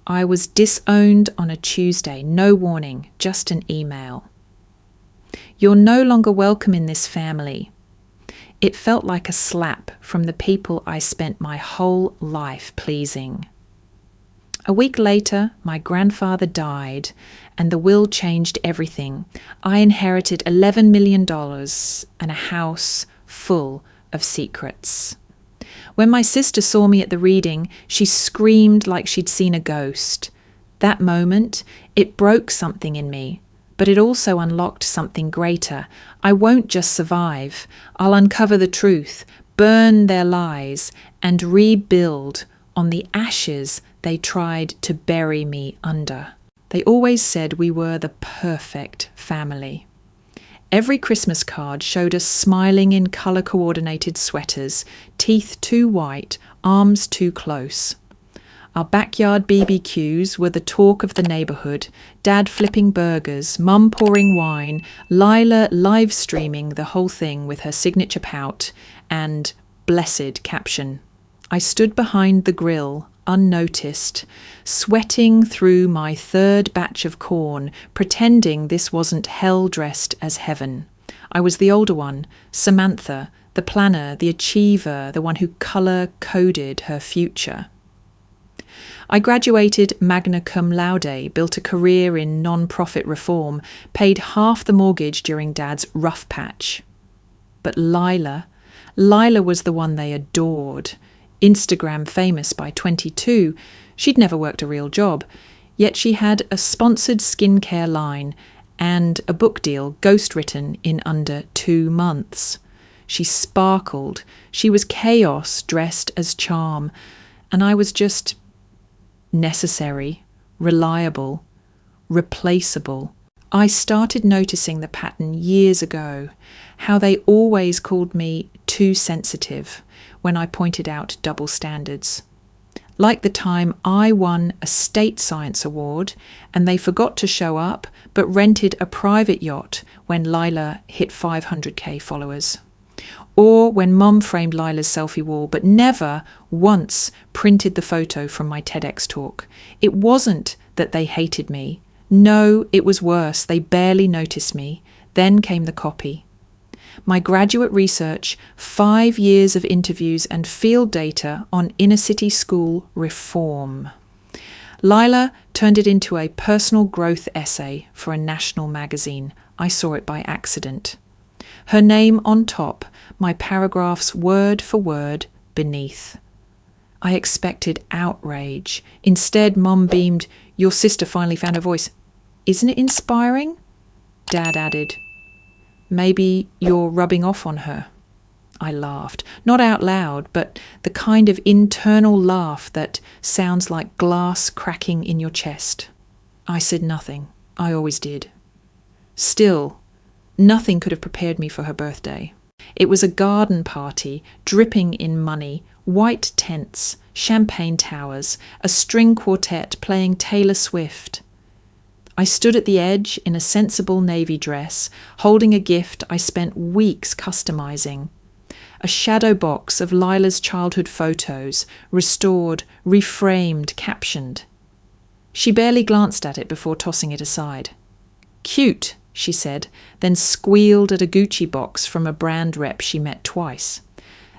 I was disowned on a Tuesday, no warning, just an email. You're no longer welcome in this family. It felt like a slap from the people I spent my whole life pleasing. A week later, my grandfather died, and the will changed everything. I inherited $11 million and a house full of secrets. When my sister saw me at the reading, she screamed like she'd seen a ghost. That moment, it broke something in me, but it also unlocked something greater. I won't just survive. I'll uncover the truth, burn their lies, and rebuild on the ashes they tried to bury me under. They always said we were the perfect family. Every Christmas card showed us smiling in colour-coordinated sweaters, teeth too white, arms too close. Our backyard BBQs were the talk of the neighbourhood, Dad flipping burgers, Mum pouring wine, Lila live streaming the whole thing with her signature pout and blessed caption. I stood behind the grill, unnoticed, sweating through my third batch of corn, pretending this wasn't hell dressed as heaven. I was the older one, Samantha, the planner, the achiever, the one who colour-coded her future. I graduated magna cum laude, built a career in non-profit reform, paid half the mortgage during Dad's rough patch. But Lila was the one they adored. Instagram famous by 22, she'd never worked a real job, yet she had a sponsored skincare line and a book deal ghostwritten in under 2 months. She sparkled. She was chaos dressed as charm, and I was just necessary, reliable, replaceable. I started noticing the pattern years ago, how they always called me too sensitive when I pointed out double standards. Like the time I won a state science award and they forgot to show up but rented a private yacht when Lila hit 500k followers. Or when Mum framed Lila's selfie wall but never once printed the photo from my TEDx talk. It wasn't that they hated me. No, it was worse. They barely noticed me. Then came the copy. My graduate research, 5 years of interviews and field data on inner city school reform. Lila turned it into a personal growth essay for a national magazine. I saw it by accident. Her name on top, my paragraphs word for word beneath. I expected outrage. Instead, Mum beamed, "Your sister finally found her voice. Isn't it inspiring?" Dad added, "Maybe you're rubbing off on her." I laughed, not out loud, but the kind of internal laugh that sounds like glass cracking in your chest. I said nothing. I always did. Still, nothing could have prepared me for her birthday. It was a garden party, dripping in money, white tents, champagne towers, a string quartet playing Taylor Swift. I stood at the edge in a sensible navy dress, holding a gift I spent weeks customizing. A shadow box of Lila's childhood photos, restored, reframed, captioned. She barely glanced at it before tossing it aside. "Cute," she said, then squealed at a Gucci box from a brand rep she met twice.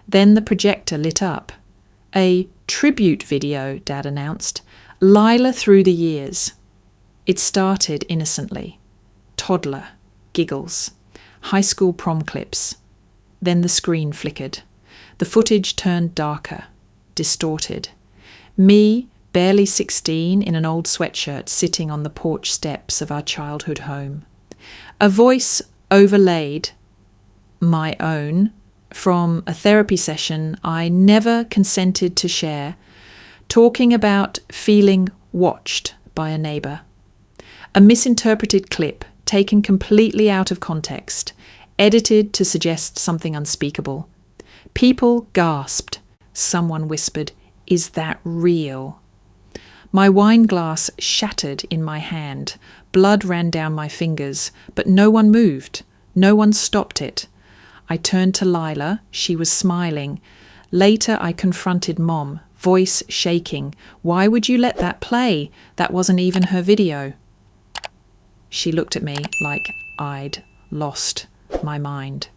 Then the projector lit up. "A tribute video," Dad announced. "Lila through the years." It started innocently. Toddler, giggles, high school prom clips. Then the screen flickered. The footage turned darker, distorted. Me, barely 16, in an old sweatshirt sitting on the porch steps of our childhood home. A voice overlaid, my own, from a therapy session I never consented to share, talking about feeling watched by a neighbour. A misinterpreted clip, taken completely out of context, edited to suggest something unspeakable. People gasped. Someone whispered, "Is that real?" My wine glass shattered in my hand. Blood ran down my fingers, but no one moved. No one stopped it. I turned to Lila. She was smiling. Later I confronted Mom, voice shaking. "Why would you let that play? That wasn't even her video." She looked at me like I'd lost my mind.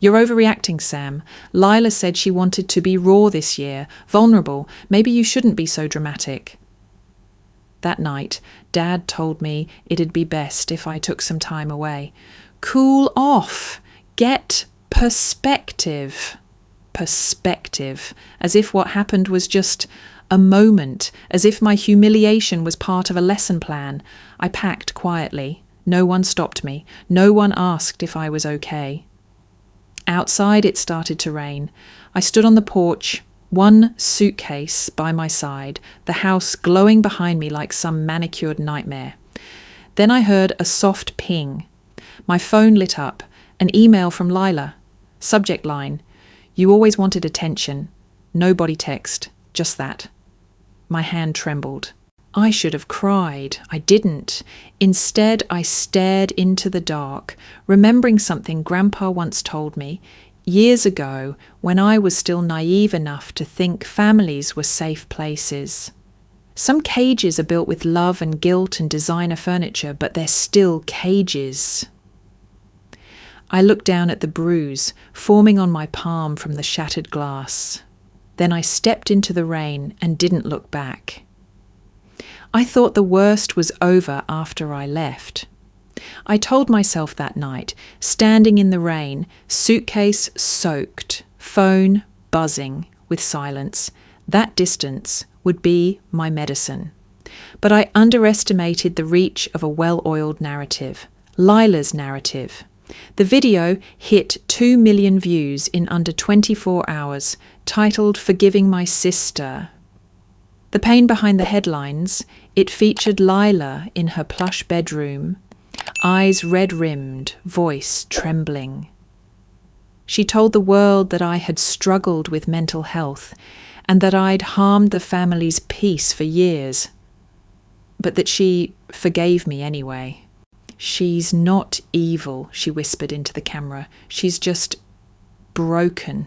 "You're overreacting, Sam. Lila said she wanted to be raw this year, vulnerable. Maybe you shouldn't be so dramatic." That night, Dad told me it'd be best if I took some time away. Cool off. Get perspective. Perspective. As if what happened was just a moment, as if my humiliation was part of a lesson plan. I packed quietly. No one stopped me. No one asked if I was okay. Outside, it started to rain. I stood on the porch, one suitcase by my side, the house glowing behind me like some manicured nightmare. Then I heard a soft ping. My phone lit up. An email from Lila. Subject line: "You always wanted attention. No body text. Just that." My hand trembled. I should have cried. I didn't. Instead, I stared into the dark, remembering something Grandpa once told me years ago when I was still naive enough to think families were safe places. Some cages are built with love and guilt and designer furniture, but they're still cages. I looked down at the bruise forming on my palm from the shattered glass. Then I stepped into the rain and didn't look back. I thought the worst was over after I left. I told myself that night, standing in the rain, suitcase soaked, phone buzzing with silence, that distance would be my medicine. But I underestimated the reach of a well-oiled narrative, Lila's narrative. The video hit 2 million views in under 24 hours, titled "Forgiving My Sister." The pain behind the headlines, it featured Lila in her plush bedroom, eyes red-rimmed, voice trembling. She told the world that I had struggled with mental health and that I'd harmed the family's peace for years, but that she forgave me anyway. "She's not evil," she whispered into the camera. "She's just broken."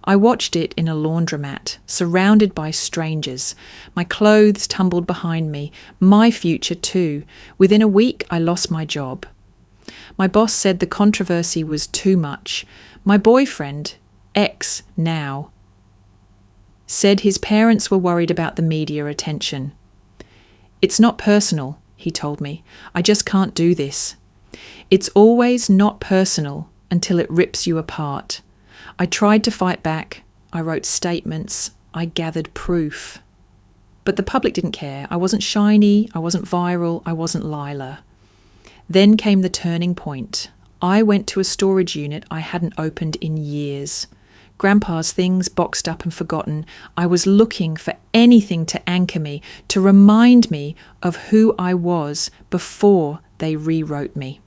I watched it in a laundromat, surrounded by strangers. My clothes tumbled behind me, my future too. Within a week, I lost my job. My boss said the controversy was too much. My boyfriend, ex now, said his parents were worried about the media attention. "It's not personal," he told me. "I just can't do this." It's always not personal until it rips you apart. I tried to fight back. I wrote statements. I gathered proof. But the public didn't care. I wasn't shiny. I wasn't viral. I wasn't Lila. Then came the turning point. I went to a storage unit I hadn't opened in years. Grandpa's things boxed up and forgotten. I was looking for anything to anchor me, to remind me of who I was before they rewrote me.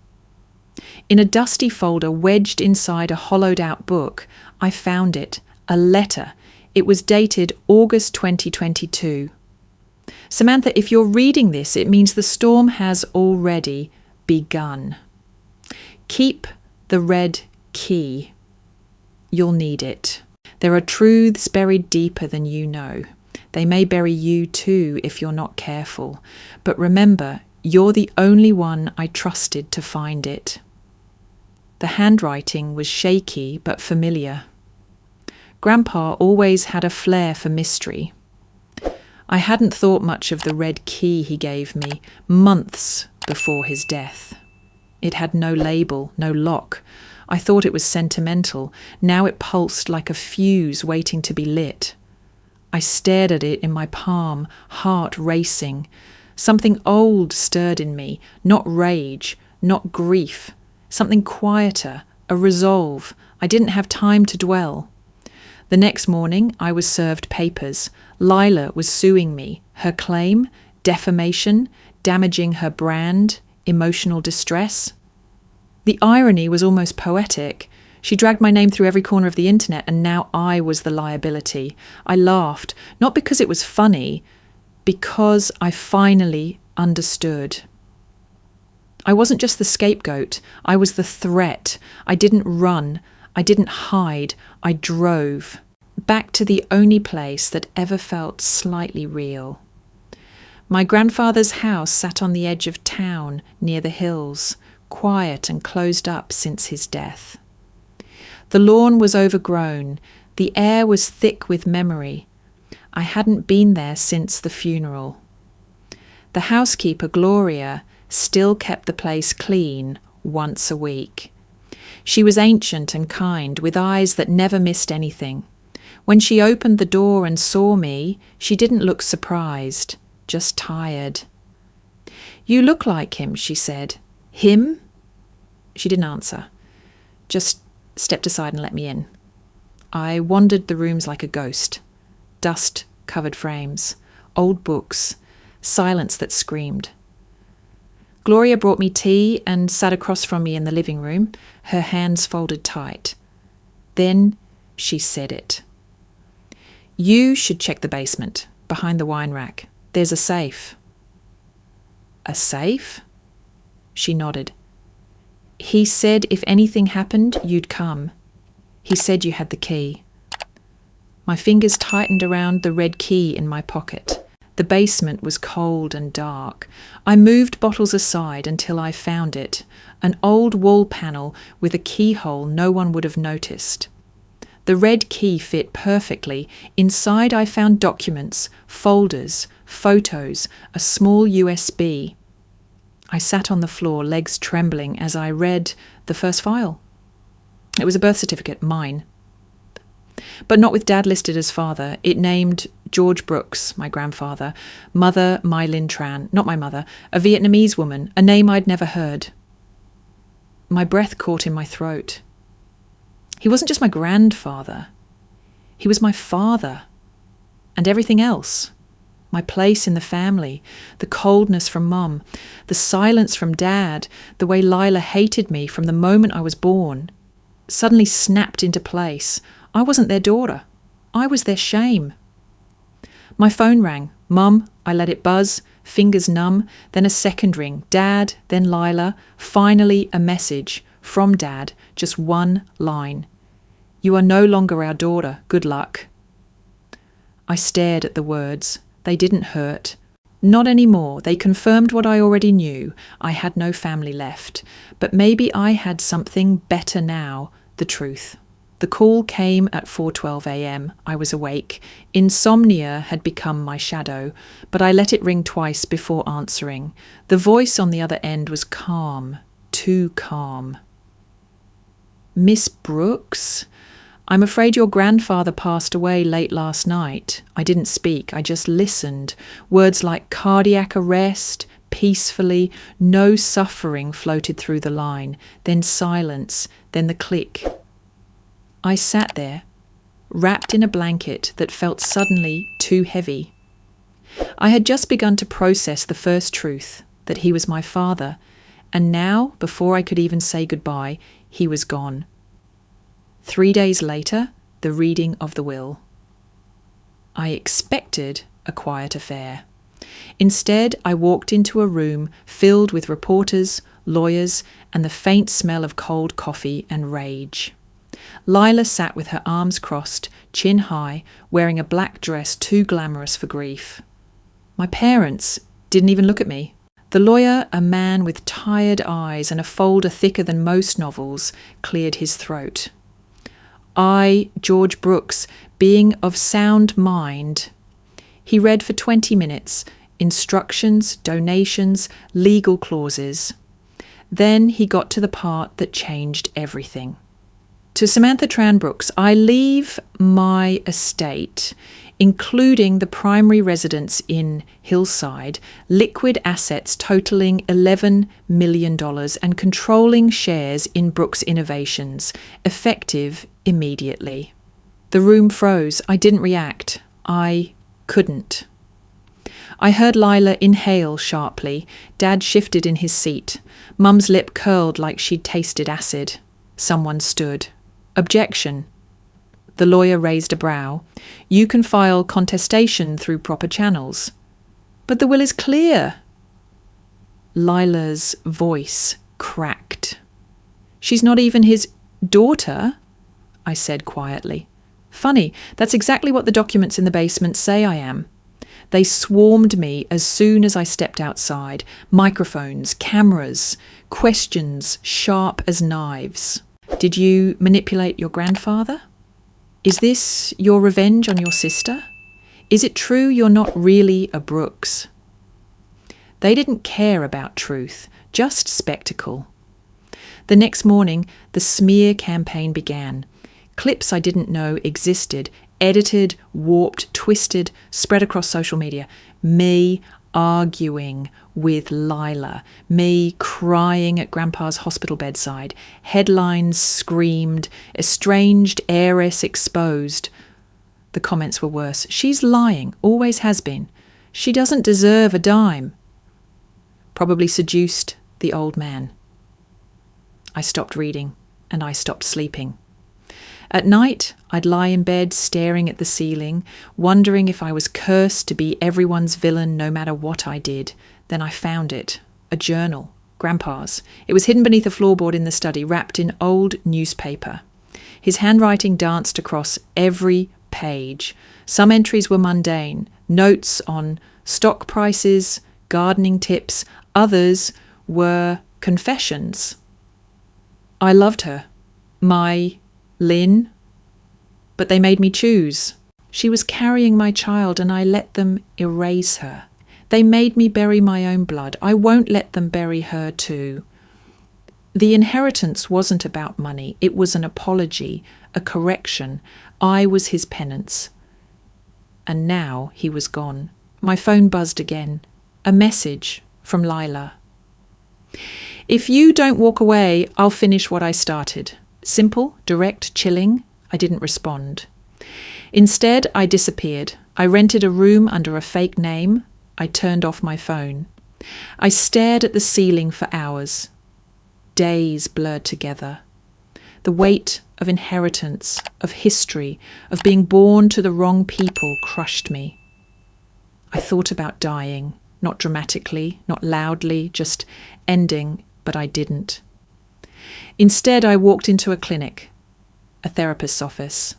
In a dusty folder wedged inside a hollowed-out book, I found it, a letter. It was dated August 2022. Samantha, if you're reading this, it means the storm has already begun. Keep the red key. You'll need it. There are truths buried deeper than you know. They may bury you too if you're not careful. But remember, you're the only one I trusted to find it. The handwriting was shaky but familiar. Grandpa always had a flair for mystery. I hadn't thought much of the red key he gave me months before his death. It had no label, no lock. I thought it was sentimental. Now it pulsed like a fuse waiting to be lit. I stared at it in my palm, heart racing. Something old stirred in me, not rage, not grief. Something quieter, a resolve. I didn't have time to dwell. The next morning, I was served papers. Lila was suing me. Her claim? Defamation, damaging her brand, emotional distress. The irony was almost poetic. She dragged my name through every corner of the internet, and now I was the liability. I laughed, not because it was funny, because I finally understood. I wasn't just the scapegoat, I was the threat. I didn't run, I didn't hide, I drove. back to the only place that ever felt slightly real. My grandfather's house sat on the edge of town near the hills, quiet and closed up since his death. The lawn was overgrown, the air was thick with memory. I hadn't been there since the funeral. The housekeeper, Gloria, still kept the place clean once a week. She was ancient and kind, with eyes that never missed anything. When she opened the door and saw me, she didn't look surprised, just tired. "You look like him," she said. "Him?" She didn't answer, just stepped aside and let me in. I wandered the rooms like a ghost. Dust-covered frames, old books, silence that screamed. Gloria brought me tea and sat across from me in the living room, her hands folded tight. Then she said it. "You should check the basement, behind the wine rack. There's a safe." "A safe?" She nodded. "He said if anything happened, you'd come. He said you had the key." My fingers tightened around the red key in my pocket. The basement was cold and dark. I moved bottles aside until I found it, an old wall panel with a keyhole no one would have noticed. The red key fit perfectly. Inside I found documents, folders, photos, a small USB. I sat on the floor, legs trembling, as I read the first file. It was a birth certificate, mine. But not with Dad listed as father. It named George Brooks, my grandfather, mother Mai Lin Tran, not my mother, a Vietnamese woman, a name I'd never heard. My breath caught in my throat. He wasn't just my grandfather. He was my father. And everything else. My place in the family, the coldness from Mum, the silence from Dad, the way Lila hated me from the moment I was born, suddenly snapped into place. I wasn't their daughter. I was their shame. My phone rang. Mum, I let it buzz, fingers numb, then a second ring. Dad, then Lila, finally a message from Dad, just one line. "You are no longer our daughter. Good luck." I stared at the words. They didn't hurt. Not anymore. They confirmed what I already knew. I had no family left. But maybe I had something better now, the truth. The call came at 4:12 a.m. I was awake. Insomnia had become my shadow, but I let it ring twice before answering. The voice on the other end was calm, too calm. "Miss Brooks? I'm afraid your grandfather passed away late last night." I didn't speak, I just listened. Words like cardiac arrest, peacefully, no suffering floated through the line. Then silence, then the click. I sat there, wrapped in a blanket that felt suddenly too heavy. I had just begun to process the first truth, that he was my father, and now, before I could even say goodbye, he was gone. 3 days later, the reading of the will. I expected a quiet affair. Instead, I walked into a room filled with reporters, lawyers, and the faint smell of cold coffee and rage. Lila sat with her arms crossed, chin high, wearing a black dress too glamorous for grief. My parents didn't even look at me. The lawyer, a man with tired eyes and a folder thicker than most novels, cleared his throat. I, George Brooks, being of sound mind. He read for 20 minutes, instructions, donations, legal clauses. Then he got to the part that changed everything. To Samantha Tran Brooks, I leave my estate, including the primary residence in Hillside, liquid assets totaling $11 million and controlling shares in Brooks Innovations, effective immediately. The room froze. I didn't react. I couldn't. I heard Lila inhale sharply. Dad shifted in his seat. Mum's lip curled like she'd tasted acid. Someone stood. Objection. The lawyer raised a brow. You can file contestation through proper channels. But the will is clear. Lila's voice cracked. She's not even his daughter, I said quietly. Funny, that's exactly what the documents in the basement say I am. They swarmed me as soon as I stepped outside. Microphones, cameras, questions sharp as knives. Did you manipulate your grandfather? Is this your revenge on your sister? Is it true you're not really a Brooks? They didn't care about truth, just spectacle. The next morning, the smear campaign began. Clips I didn't know existed, edited, warped, twisted, spread across social media. Me arguing with Lila, me crying at Grandpa's hospital bedside. Headlines screamed, estranged heiress exposed. The comments were worse. She's lying, always has been. She doesn't deserve a dime. Probably seduced the old man. I stopped reading and I stopped sleeping. At night, I'd lie in bed staring at the ceiling, wondering if I was cursed to be everyone's villain no matter what I did. Then I found it. A journal. Grandpa's. It was hidden beneath a floorboard in the study, wrapped in old newspaper. His handwriting danced across every page. Some entries were mundane. Notes on stock prices, gardening tips. Others were confessions. I loved her. My Lynn, but they made me choose. She was carrying my child and I let them erase her. They made me bury my own blood. I won't let them bury her too. The inheritance wasn't about money. It was an apology, a correction. I was his penance. And now he was gone. My phone buzzed again. A message from Lila. If you don't walk away, I'll finish what I started. Simple, direct, chilling. I didn't respond. Instead, I disappeared. I rented a room under a fake name. I turned off my phone. I stared at the ceiling for hours. Days blurred together. The weight of inheritance, of history, of being born to the wrong people crushed me. I thought about dying, not dramatically, not loudly, just ending, but I didn't. Instead, I walked into a clinic, a therapist's office.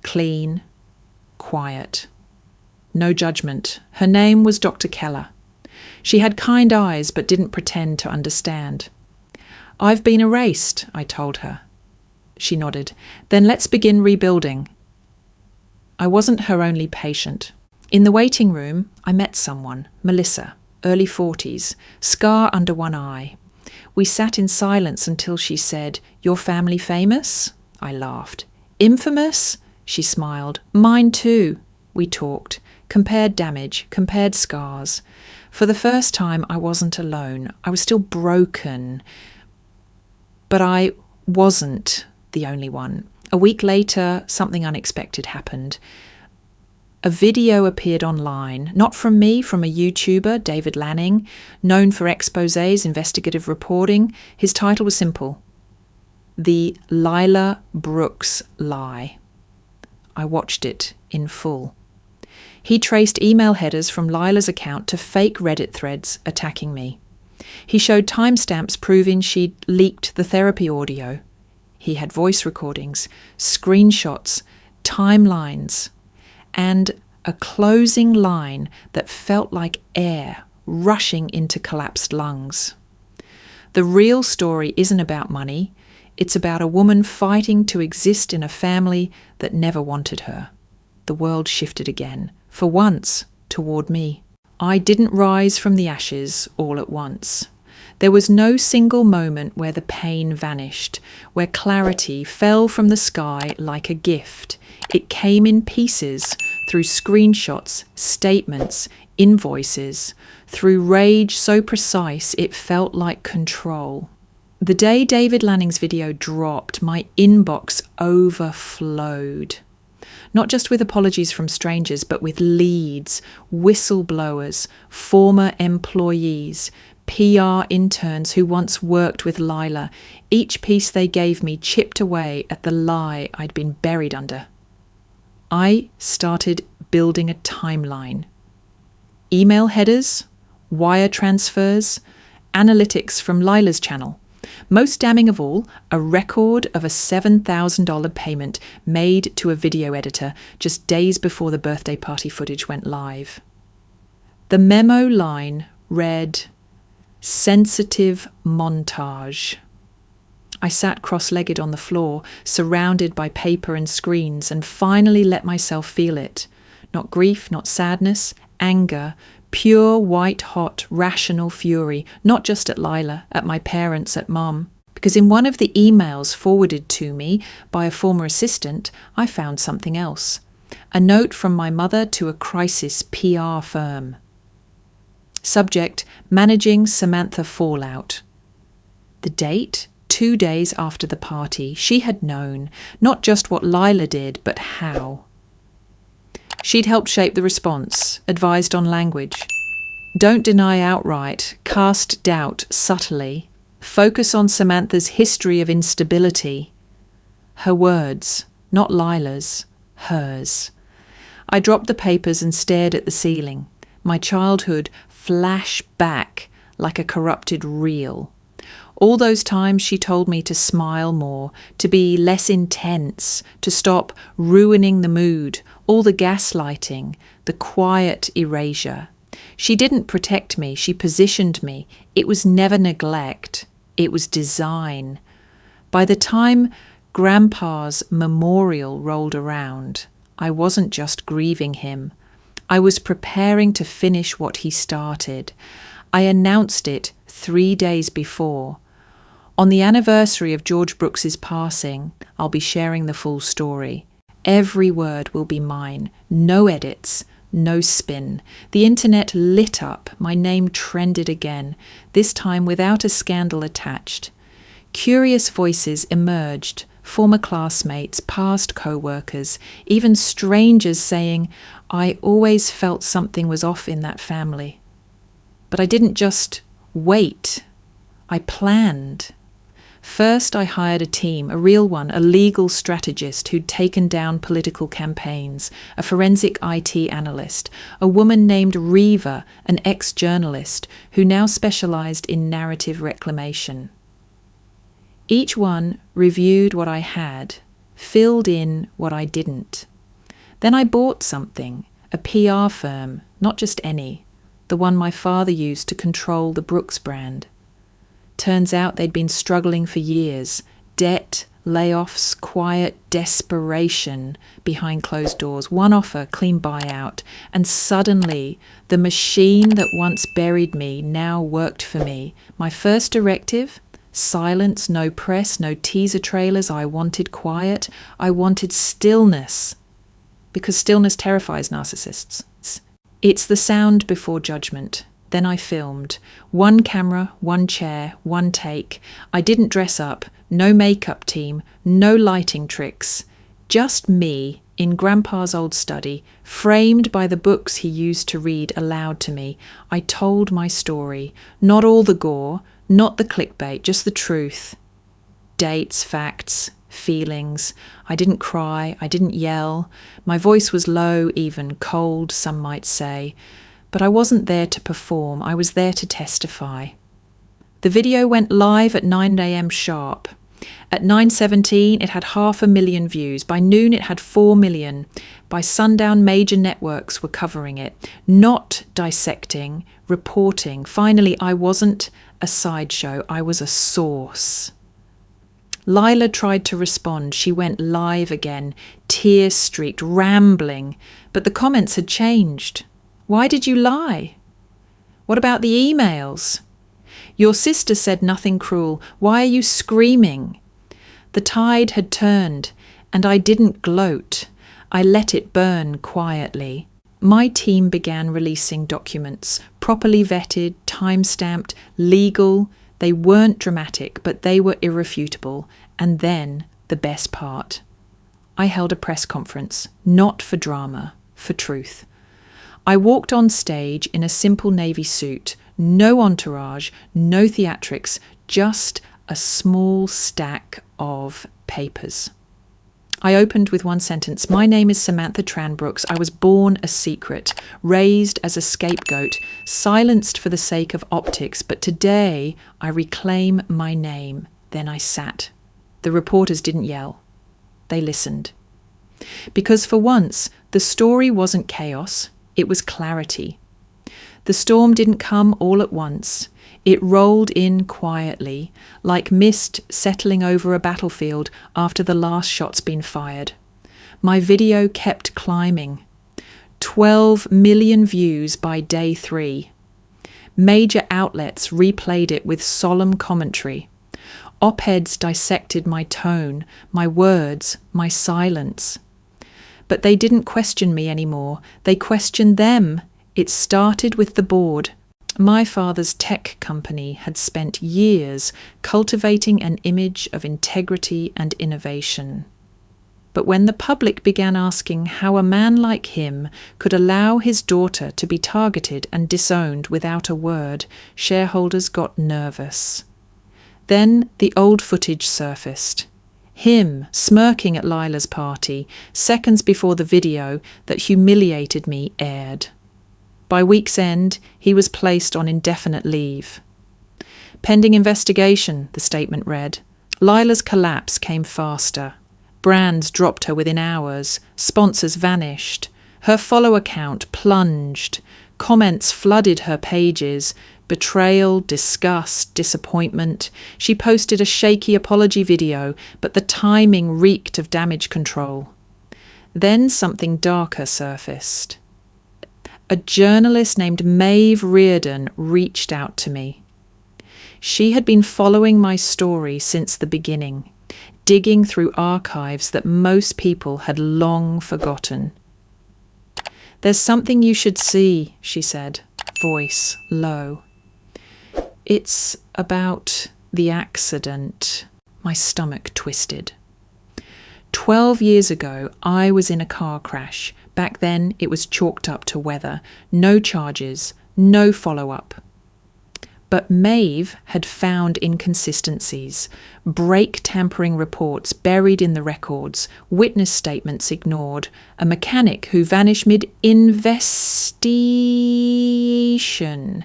Clean, quiet. No judgment. Her name was Dr. Keller. She had kind eyes but didn't pretend to understand. I've been erased, I told her. She nodded. Then let's begin rebuilding. I wasn't her only patient. In the waiting room, I met someone, Melissa, early 40s, scar under one eye. We sat in silence until she said, "Your family famous?" I laughed. "Infamous?" She smiled. "Mine too." We talked, compared damage, compared scars. For the first time, I wasn't alone. I was still broken. But I wasn't the only one. A week later, something unexpected happened. A video appeared online, not from me, from a YouTuber, David Lanning, known for exposés, investigative reporting. His title was simple: The Lila Brooks Lie. I watched it in full. He traced email headers from Lila's account to fake Reddit threads attacking me. He showed timestamps proving she'd leaked the therapy audio. He had voice recordings, screenshots, timelines, and a closing line that felt like air rushing into collapsed lungs. The real story isn't about money. It's about a woman fighting to exist in a family that never wanted her. The world shifted again, for once, toward me. I didn't rise from the ashes all at once. There was no single moment where the pain vanished, where clarity fell from the sky like a gift. It came in pieces, through screenshots, statements, invoices, through rage so precise it felt like control. The day David Lanning's video dropped, my inbox overflowed. Not just with apologies from strangers, but with leads, whistleblowers, former employees, PR interns who once worked with Lila. Each piece they gave me chipped away at the lie I'd been buried under. I started building a timeline. Email headers, wire transfers, analytics from Lila's channel. Most damning of all, a record of a $7,000 payment made to a video editor just days before the birthday party footage went live. The memo line read, "Sensitive montage." I sat cross-legged on the floor, surrounded by paper and screens, and finally let myself feel it. Not grief, not sadness, anger, pure, white-hot, rational fury, not just at Lila, at my parents, at Mum. Because in one of the emails forwarded to me by a former assistant, I found something else. A note from my mother to a crisis PR firm. Subject, managing Samantha fallout. The date, 2 days after the party. She had known, not just what Lila did, but how. She'd helped shape the response, advised on language. Don't deny outright, cast doubt subtly. Focus on Samantha's history of instability. Her words, not Lila's, hers. I dropped the papers and stared at the ceiling. My childhood flashed back like a corrupted reel. All those times she told me to smile more, to be less intense, to stop ruining the mood, all the gaslighting, the quiet erasure. She didn't protect me, she positioned me. It was never neglect, it was design. By the time Grandpa's memorial rolled around, I wasn't just grieving him. I was preparing to finish what he started. I announced it 3 days before. On the anniversary of George Brooks's passing, I'll be sharing the full story. Every word will be mine. No edits, no spin. The internet lit up. My name trended again, this time without a scandal attached. Curious voices emerged, former classmates, past co-workers, even strangers saying, I always felt something was off in that family. But I didn't just wait. I planned. First, I hired a team, a real one, a legal strategist who'd taken down political campaigns, a forensic IT analyst, a woman named Reva, an ex-journalist, who now specialized in narrative reclamation. Each one reviewed what I had, filled in what I didn't. Then I bought something, a PR firm, not just any, the one my father used to control the Brooks brand. Turns out they'd been struggling for years. Debt, layoffs, quiet desperation behind closed doors. One offer, clean buyout. And suddenly, the machine that once buried me now worked for me. My first directive, silence, no press, no teaser trailers. I wanted quiet. I wanted stillness. Because stillness terrifies narcissists. It's the sound before judgment. Then I filmed. 1 camera, 1 chair, 1 take. I didn't dress up, no makeup team, no lighting tricks. Just me in Grandpa's old study, framed by the books he used to read aloud to me. I told my story. Not all the gore, not the clickbait, just the truth. Dates, facts, feelings. I didn't cry, I didn't yell. My voice was low, even cold, some might say. But I wasn't there to perform, I was there to testify. The video went live at 9 a.m. sharp. At 9:17, it had 500,000 views. By noon, it had 4 million. By sundown, major networks were covering it. Not dissecting, reporting. Finally, I wasn't a sideshow, I was a source. Lila tried to respond. She went live again, tear-streaked, rambling. But the comments had changed. Why did you lie? What about the emails? Your sister said nothing cruel. Why are you screaming? The tide had turned, and I didn't gloat. I let it burn quietly. My team began releasing documents, properly vetted, time-stamped, legal. They weren't dramatic, but they were irrefutable. And then, the best part. I held a press conference, not for drama, for truth. I walked on stage in a simple navy suit, no entourage, no theatrics, just a small stack of papers. I opened with one sentence. My name is Samantha Tranbrooks. I was born a secret, raised as a scapegoat, silenced for the sake of optics, but today I reclaim my name. Then I sat. The reporters didn't yell. They listened. Because for once, the story wasn't chaos, it was clarity. The storm didn't come all at once. It rolled in quietly, like mist settling over a battlefield after the last shot's been fired. My video kept climbing. 12 million views by day 3. Major outlets replayed it with solemn commentary. Op-eds dissected my tone, my words, my silence. But they didn't question me anymore. They questioned them. It started with the board. My father's tech company had spent years cultivating an image of integrity and innovation. But when the public began asking how a man like him could allow his daughter to be targeted and disowned without a word, shareholders got nervous. Then the old footage surfaced. Him smirking at Lila's party, seconds before the video that humiliated me aired. By week's end, he was placed on indefinite leave. Pending investigation, the statement read. Lila's collapse came faster. Brands dropped her within hours. Sponsors vanished. Her follower count plunged. Comments flooded her pages. Betrayal, disgust, disappointment. She posted a shaky apology video, but the timing reeked of damage control. Then something darker surfaced. A journalist named Maeve Reardon reached out to me. She had been following my story since the beginning, digging through archives that most people had long forgotten. There's something you should see, she said, voice low. It's about the accident. My stomach twisted. 12 years ago, I was in a car crash. Back then, it was chalked up to weather. No charges, no follow-up. But Maeve had found inconsistencies, brake-tampering reports buried in the records, witness statements ignored, a mechanic who vanished mid-investigation,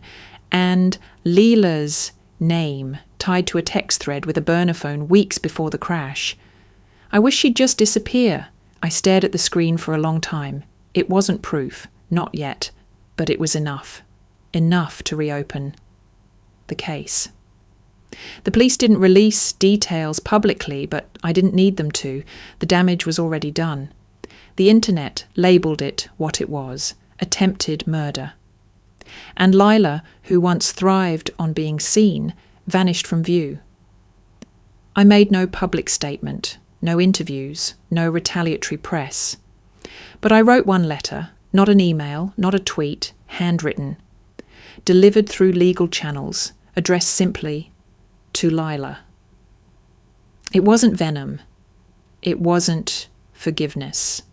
and Leela's name tied to a text thread with a burner phone weeks before the crash. I wish she'd just disappear. I stared at the screen for a long time. It wasn't proof, not yet, but it was enough. Enough to reopen the case. The police didn't release details publicly, but I didn't need them to. The damage was already done. The internet labelled it what it was, attempted murder. And Lila, who once thrived on being seen, vanished from view. I made no public statement, no interviews, no retaliatory press. But I wrote one letter, not an email, not a tweet, handwritten, delivered through legal channels, addressed simply to Lila. It wasn't venom. It wasn't forgiveness.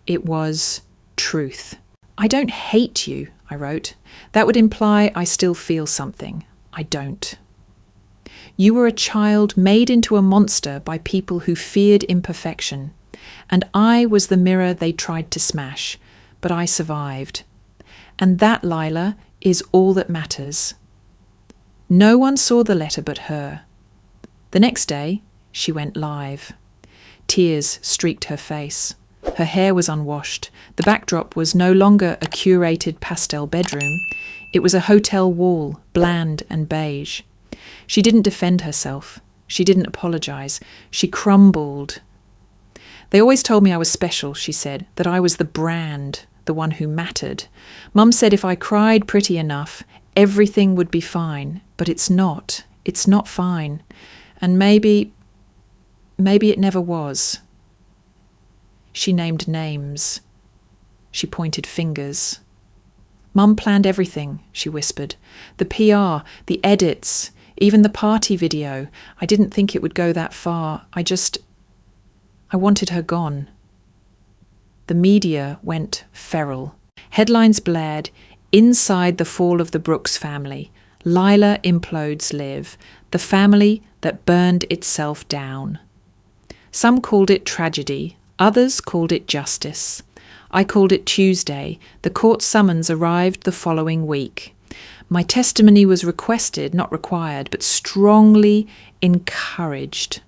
It was truth. I don't hate you, I wrote. That would imply I still feel something. I don't. You were a child made into a monster by people who feared imperfection, and I was the mirror they tried to smash, but I survived. And that, Lila, is all that matters. No one saw the letter but her. The next day, she went live. Tears streaked her face. Her hair was unwashed. The backdrop was no longer a curated pastel bedroom. It was a hotel wall, bland and beige. She didn't defend herself. She didn't apologise. She crumbled. They always told me I was special, she said, that I was the brand, the one who mattered. Mum said if I cried pretty enough, everything would be fine. But it's not. It's not fine. And maybe it never was. She named names. She pointed fingers. Mum planned everything, she whispered. The PR, the edits, even the party video. I didn't think it would go that far. I wanted her gone. The media went feral. Headlines blared, "Inside the fall of the Brooks family. Lila implodes Liv. The family that burned itself down." Some called it tragedy, others called it justice. I called it Tuesday. The court summons arrived the following week. My testimony was requested, not required, but strongly encouraged.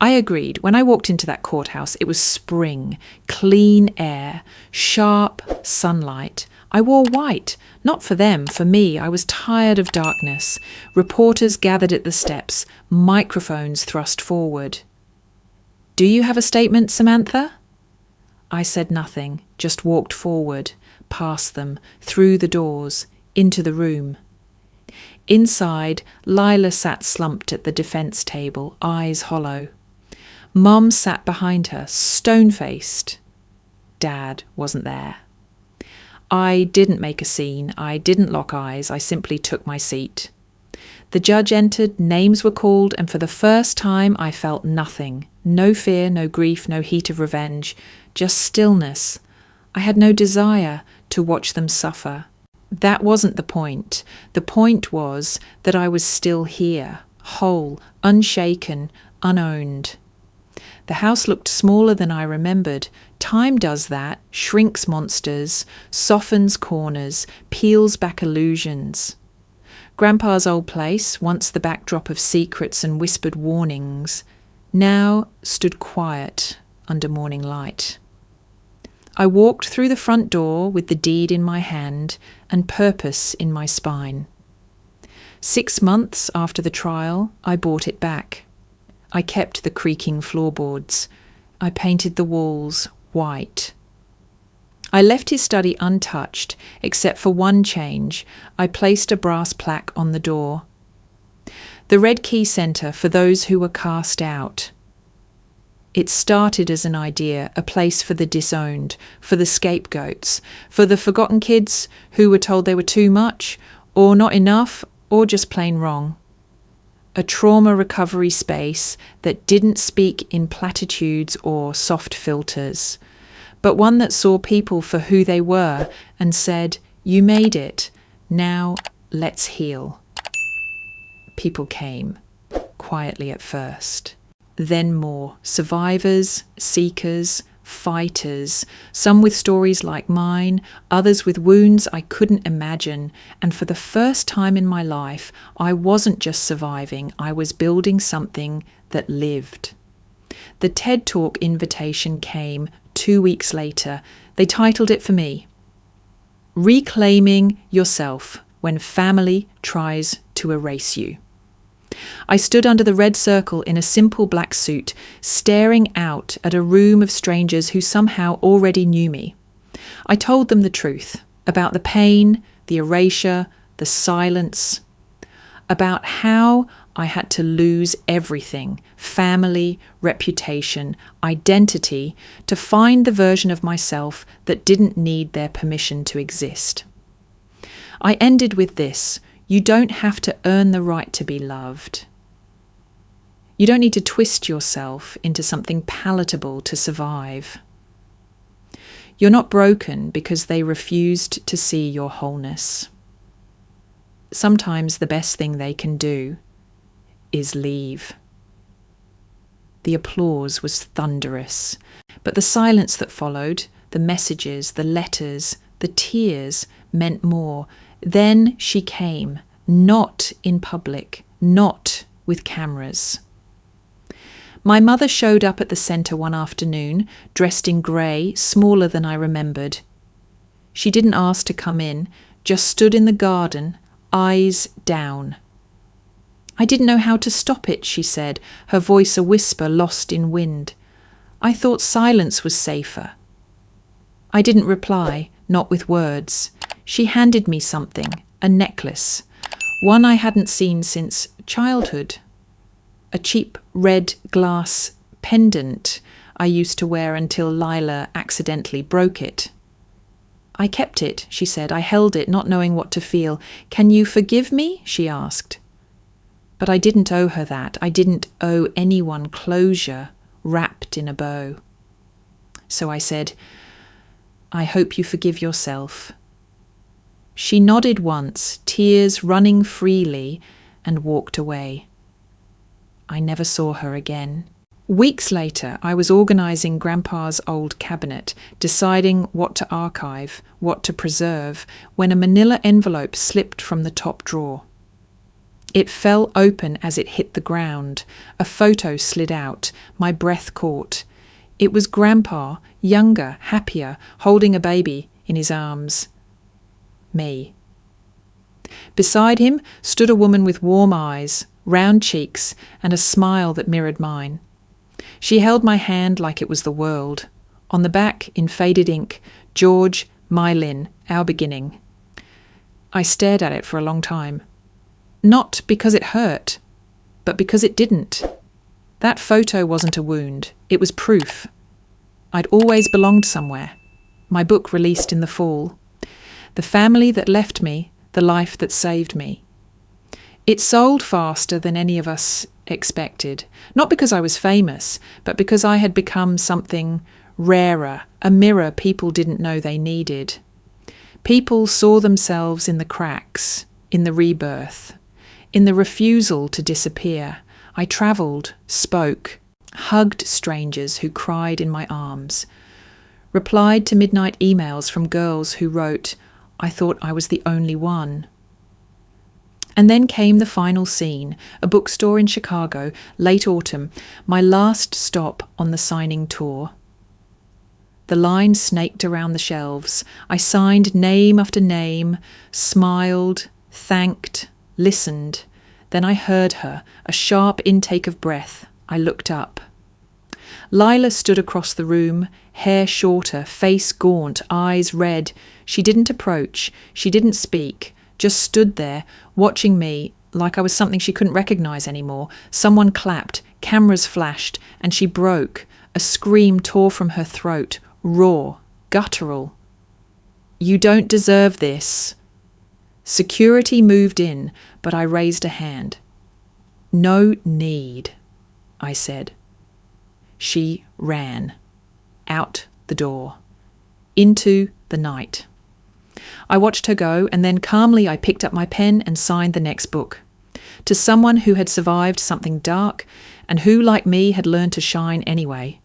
I agreed. When I walked into that courthouse, it was spring, clean air, sharp sunlight. I wore white, not for them, for me. I was tired of darkness. Reporters gathered at the steps, microphones thrust forward. "Do you have a statement, Samantha?" I said nothing, just walked forward, past them, through the doors, into the room. Inside, Lila sat slumped at the defence table, eyes hollow. Mum sat behind her, stone-faced. Dad wasn't there. I didn't make a scene. I didn't lock eyes. I simply took my seat. The judge entered, names were called, and for the first time I felt nothing. No fear, no grief, no heat of revenge, just stillness. I had no desire to watch them suffer. That wasn't the point. The point was that I was still here, whole, unshaken, unowned. The house looked smaller than I remembered. Time does that, shrinks monsters, softens corners, peels back illusions. Grandpa's old place, once the backdrop of secrets and whispered warnings, now stood quiet under morning light. I walked through the front door with the deed in my hand and purpose in my spine. 6 months after the trial, I bought it back. I kept the creaking floorboards. I painted the walls white. I left his study untouched, except for one change. I placed a brass plaque on the door. The Red Key Centre for those who were cast out. It started as an idea, a place for the disowned, for the scapegoats, for the forgotten kids who were told they were too much, or not enough, or just plain wrong. A trauma recovery space that didn't speak in platitudes or soft filters, but one that saw people for who they were and said, "You made it. Now let's heal." People came, quietly at first. Then more, survivors, seekers, fighters, some with stories like mine, others with wounds I couldn't imagine, and for the first time in my life, I wasn't just surviving, I was building something that lived. The TED Talk invitation came 2 weeks later. They titled it for me, "Reclaiming Yourself When Family Tries to Erase You." I stood under the red circle in a simple black suit, staring out at a room of strangers who somehow already knew me. I told them the truth about the pain, the erasure, the silence, about how I had to lose everything, family, reputation, identity, to find the version of myself that didn't need their permission to exist. I ended with this: you don't have to earn the right to be loved. You don't need to twist yourself into something palatable to survive. You're not broken because they refused to see your wholeness. Sometimes the best thing they can do is leave. The applause was thunderous, but the silence that followed, the messages, the letters, the tears meant more. Then she came, not in public, not with cameras. My mother showed up at the centre one afternoon, dressed in grey, smaller than I remembered. She didn't ask to come in, just stood in the garden, eyes down. "I didn't know how to stop it," she said, her voice a whisper lost in wind. "I thought silence was safer." I didn't reply, not with words. She handed me something, a necklace, one I hadn't seen since childhood. A cheap red glass pendant I used to wear until Lila accidentally broke it. "I kept it," she said. I held it, not knowing what to feel. "Can you forgive me?" she asked. But I didn't owe her that. I didn't owe anyone closure wrapped in a bow. So I said, "I hope you forgive yourself." She nodded once, tears running freely, and walked away. I never saw her again. Weeks later, I was organising Grandpa's old cabinet, deciding what to archive, what to preserve, when a manila envelope slipped from the top drawer. It fell open as it hit the ground. A photo slid out. My breath caught. It was Grandpa, younger, happier, holding a baby in his arms. Me. Beside him stood a woman with warm eyes, round cheeks, and a smile that mirrored mine. She held my hand like it was the world. On the back, in faded ink, George, Mylin, our beginning. I stared at it for a long time. Not because it hurt, but because it didn't. That photo wasn't a wound. It was proof. I'd always belonged somewhere. My book released in the fall. The family that left me, the life that saved me. It sold faster than any of us expected, not because I was famous, but because I had become something rarer, a mirror people didn't know they needed. People saw themselves in the cracks, in the rebirth, in the refusal to disappear. I travelled, spoke, hugged strangers who cried in my arms, replied to midnight emails from girls who wrote, "I thought I was the only one." And then came the final scene, a bookstore in Chicago, late autumn, my last stop on the signing tour. The line snaked around the shelves. I signed name after name, smiled, thanked, listened. Then I heard her, a sharp intake of breath. I looked up. Lila stood across the room, hair shorter, face gaunt, eyes red. She didn't approach, she didn't speak, just stood there, watching me like I was something she couldn't recognise anymore. Someone clapped, cameras flashed, and she broke. A scream tore from her throat, raw, guttural. "You don't deserve this." Security moved in, but I raised a hand. "No need," I said. She ran. Out the door. Into the night. I watched her go, and then calmly I picked up my pen and signed the next book. To someone who had survived something dark, and who, like me, had learned to shine anyway.